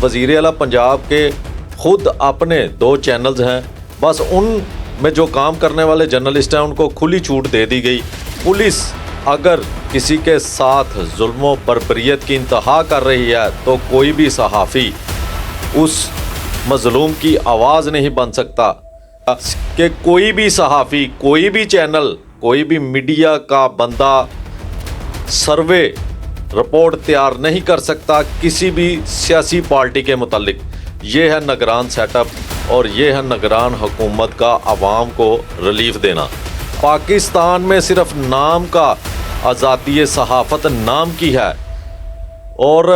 वज़ीर आला पंजाब के खुद अपने 2 चैनल्स हैं, बस उन में जो काम करने वाले जर्नलिस्ट हैं उनको खुली छूट दे दी गई। पुलिस अगर किसी के साथ जुल्म व बर्बरियत की इंतहा कर रही है तो कोई भी सहाफ़ी उस मज़लूम की आवाज़ नहीं बन सकता कि कोई भी सहाफ़ी, कोई भी चैनल, कोई भी मीडिया का बंदा सर्वे रिपोर्ट तैयार नहीं कर सकता किसी भी सियासी पार्टी के मुतालिक। ये है निगरान सेटअप और ये है निगरान हुकूमत का आवाम को रिलीफ देना। पाकिस्तान में सिर्फ नाम का आज़ादी सहाफ़त नाम की है और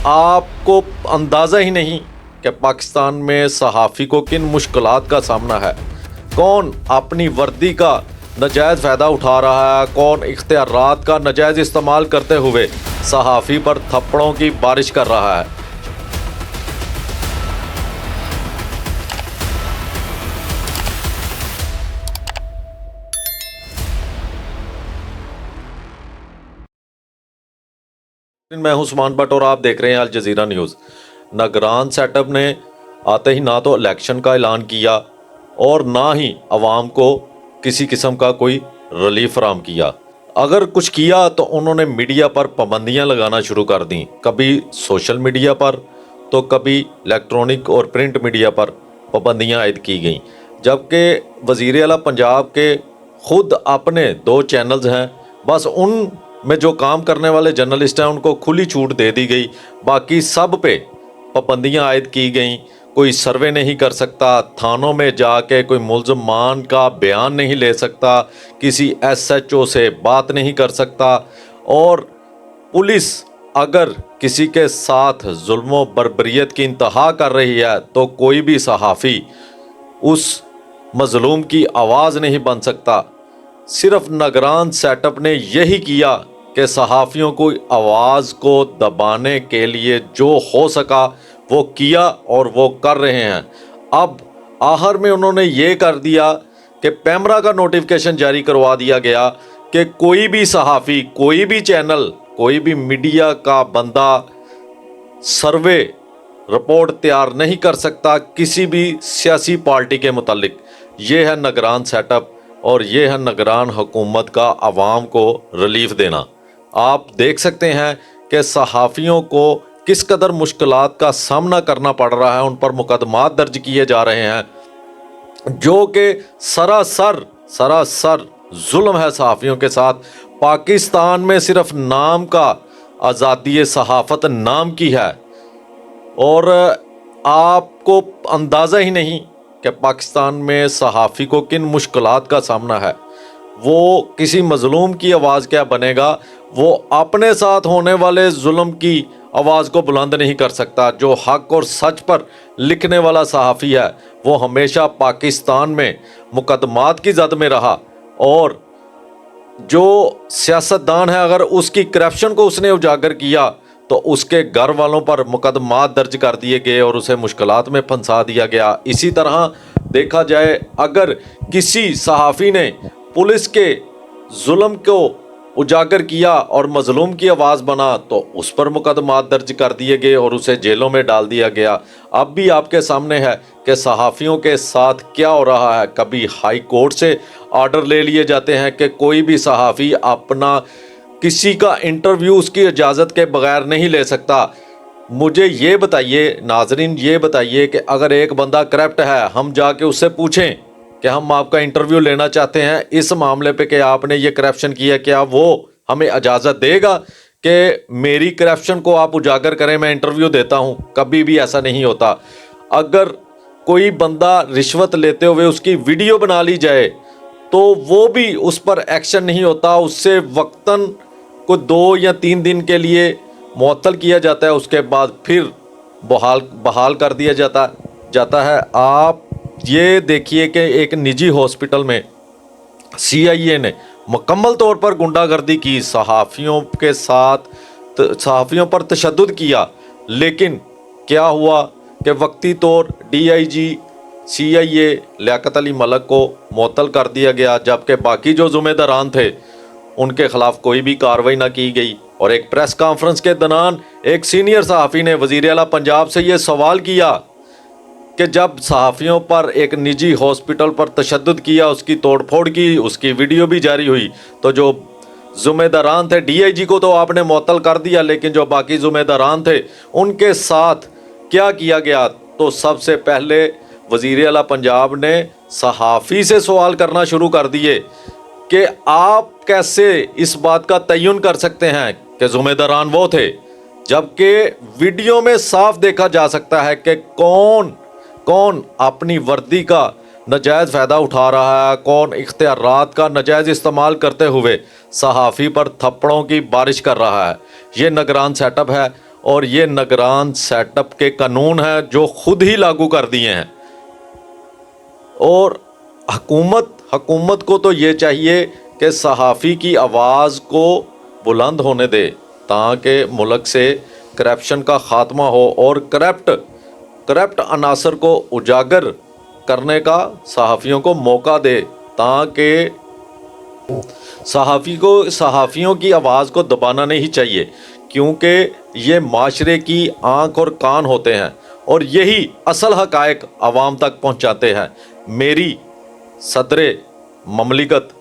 आपको अंदाज़ा ही नहीं कि पाकिस्तान में सहाफ़ी को किन मुश्किलात का सामना है। कौन अपनी वर्दी का नाजायज़ फ़ायदा उठा रहा है, कौन इख्तियारात का नाजायज़ इस्तेमाल करते हुए सहाफ़ी पर थप्पड़ों की बारिश कर रहा है। मैं हूं उस्मान भट्ट और आप देख रहे हैं अल जज़ीरा न्यूज़। निगरान सेटअप ने आते ही ना तो इलेक्शन का ऐलान किया और ना ही आवाम को किसी किस्म का कोई रिलीफ फराहम किया। अगर कुछ किया तो उन्होंने मीडिया पर पाबंदियां लगाना शुरू कर दी, कभी सोशल मीडिया पर तो कभी इलेक्ट्रॉनिक और प्रिंट मीडिया पर पाबंदियां आयद की गईं। जबकि वज़ीर आला पंजाब के खुद अपने 2 चैनल्स हैं, बस उन में जो काम करने वाले जर्नलिस्ट हैं उनको खुली छूट दे दी गई। बाकी सब पे पाबंदियां आयद की गईं। कोई सर्वे नहीं कर सकता, थानों में जाके कोई मुल्ज़मान का बयान नहीं ले सकता, किसी SHO से बात नहीं कर सकता और पुलिस अगर किसी के साथ जुल्म व बर्बरियत की इंतहा कर रही है तो कोई भी सहाफ़ी उस मज़लूम की आवाज़ नहीं बन सकता। सिर्फ निगरान सेटअप ने यही किया कि सहाफ़ियों को आवाज़ को दबाने के लिए जो हो सका वो किया और वो कर रहे हैं। अब आखिर में उन्होंने ये कर दिया कि पैमरा का नोटिफिकेशन जारी करवा दिया गया कि कोई भी सहाफ़ी, कोई भी चैनल, कोई भी मीडिया का बंदा सर्वे रिपोर्ट तैयार नहीं कर सकता किसी भी सियासी पार्टी के मुतालिक। ये है निगरान सेटअप और ये है निगरान हुकूमत का आवाम को रिलीफ देना। आप देख सकते हैं कि सहाफ़ियों को किस कदर मुश्किलात का सामना करना पड़ रहा है, उन पर मुकदमात दर्ज किए जा रहे हैं जो कि सरासर जुल्म है सहाफ़ियों के साथ। पाकिस्तान में सिर्फ नाम का आज़ादी सहाफ़त नाम की है और आपको अंदाज़ा ही नहीं कि पाकिस्तान में सहाफ़ी को किन मुश्किलात का सामना है। वो किसी मज़लूम की आवाज़ क्या बनेगा, वो अपने साथ होने वाले जुल्म की आवाज़ को बुलंद नहीं कर सकता। जो हक और सच पर लिखने वाला सहाफ़ी है वो हमेशा पाकिस्तान में मुकदमात की जद में रहा और जो सियासतदान है अगर उसकी करप्शन को उसने उजागर किया तो उसके घर वालों पर मुकदमात दर्ज कर दिए गए और उसे मुश्किलात में फंसा दिया गया। इसी तरह देखा जाए अगर किसी सहाफ़ी ने पुलिस के जुल्म को उजागर किया और मज़लूम की आवाज़ बना तो उस पर मुकदमात दर्ज कर दिए गए और उसे जेलों में डाल दिया गया। अब भी आपके सामने है कि सहाफ़ियों के साथ क्या हो रहा है। कभी हाई कोर्ट से आर्डर ले लिए जाते हैं कि कोई भी सहाफ़ी अपना किसी का इंटरव्यू उसकी इजाज़त के बगैर नहीं ले सकता। मुझे ये बताइए नाजरीन, ये बताइए कि अगर एक बंदा करप्ट है, हम जाके उससे पूछें कि हम आपका इंटरव्यू लेना चाहते हैं इस मामले पे कि आपने ये करप्शन किया, क्या वो हमें इजाज़त देगा कि मेरी करप्शन को आप उजागर करें, मैं इंटरव्यू देता हूँ? कभी भी ऐसा नहीं होता। अगर कोई बंदा रिश्वत लेते हुए उसकी वीडियो बना ली जाए तो वो भी उस पर एक्शन नहीं होता, उससे वक्तन को 2 या 3 दिन के लिए मुअत्तल किया जाता है, उसके बाद फिर बहाल कर दिया जाता है। आप ये देखिए कि एक निजी हॉस्पिटल में CIA ने मुकम्मल तौर पर गुंडागर्दी की, सहाफ़ियों के साथ सहाफ़ियों पर तशद्दुद किया, लेकिन क्या हुआ कि वक्ती तौर DIG CIA लियाकत अली मलिक को मुअत्तल कर दिया गया, जबकि बाकी जो ज़िम्मेदारान थे उनके ख़िलाफ़ कोई भी कार्रवाई ना की गई। اور ایک پریس کانفرنس کے دوران ایک سینئر صحافی نے وزیر اعلیٰ پنجاب سے یہ سوال کیا کہ جب صحافیوں پر ایک نجی ہاسپٹل پر تشدد کیا، اس کی توڑ پھوڑ کی، اس کی ویڈیو بھی جاری ہوئی، تو جو ذمہ داران تھے، ڈی آئی جی کو تو آپ نے معطل کر دیا، لیکن جو باقی ذمہ داران تھے ان کے ساتھ کیا کیا گیا؟ تو سب سے پہلے وزیر اعلیٰ پنجاب نے صحافی سے سوال کرنا شروع کر دیے کہ آپ کیسے اس بات کا تعین کر سکتے ہیں کہ ذمہ داران وہ تھے، جبکہ ویڈیو میں صاف دیکھا جا سکتا ہے کہ کون اپنی وردی کا ناجائز فائدہ اٹھا رہا ہے، کون اختیارات کا ناجائز استعمال کرتے ہوئے صحافی پر تھپڑوں کی بارش کر رہا ہے۔ یہ نگران سیٹ اپ ہے، اور یہ نگران سیٹ اپ کے قانون ہیں جو خود ہی لاگو کر دیے ہیں۔ اور حکومت کو تو یہ چاہیے کہ صحافی کی آواز کو بلند ہونے دے تاکہ ملک سے کرپشن کا خاتمہ ہو، اور کرپٹ عناصر کو اجاگر کرنے کا صحافیوں کو موقع دے، تاکہ صحافیوں کی آواز کو دبانا نہیں چاہیے، کیونکہ یہ معاشرے کی آنکھ اور کان ہوتے ہیں اور یہی اصل حقائق عوام تک پہنچاتے ہیں۔ میری صدر مملکت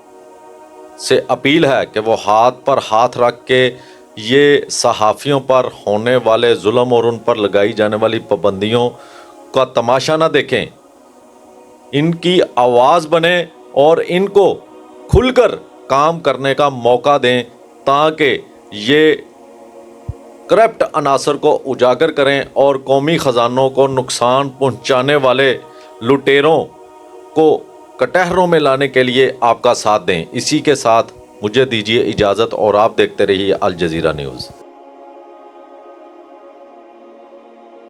سے اپیل ہے کہ وہ ہاتھ پر ہاتھ رکھ کے یہ صحافیوں پر ہونے والے ظلم اور ان پر لگائی جانے والی پابندیوں کا تماشا نہ دیکھیں، ان کی آواز بنیں اور ان کو کھل کر کام کرنے کا موقع دیں، تاکہ یہ کرپٹ عناصر کو اجاگر کریں اور قومی خزانوں کو نقصان پہنچانے والے لٹیروں کو کٹہروں میں لانے کے لیے آپ کا ساتھ دیں۔ اسی کے ساتھ مجھے دیجیے اجازت، اور آپ دیکھتے رہیے الجزیرہ نیوز۔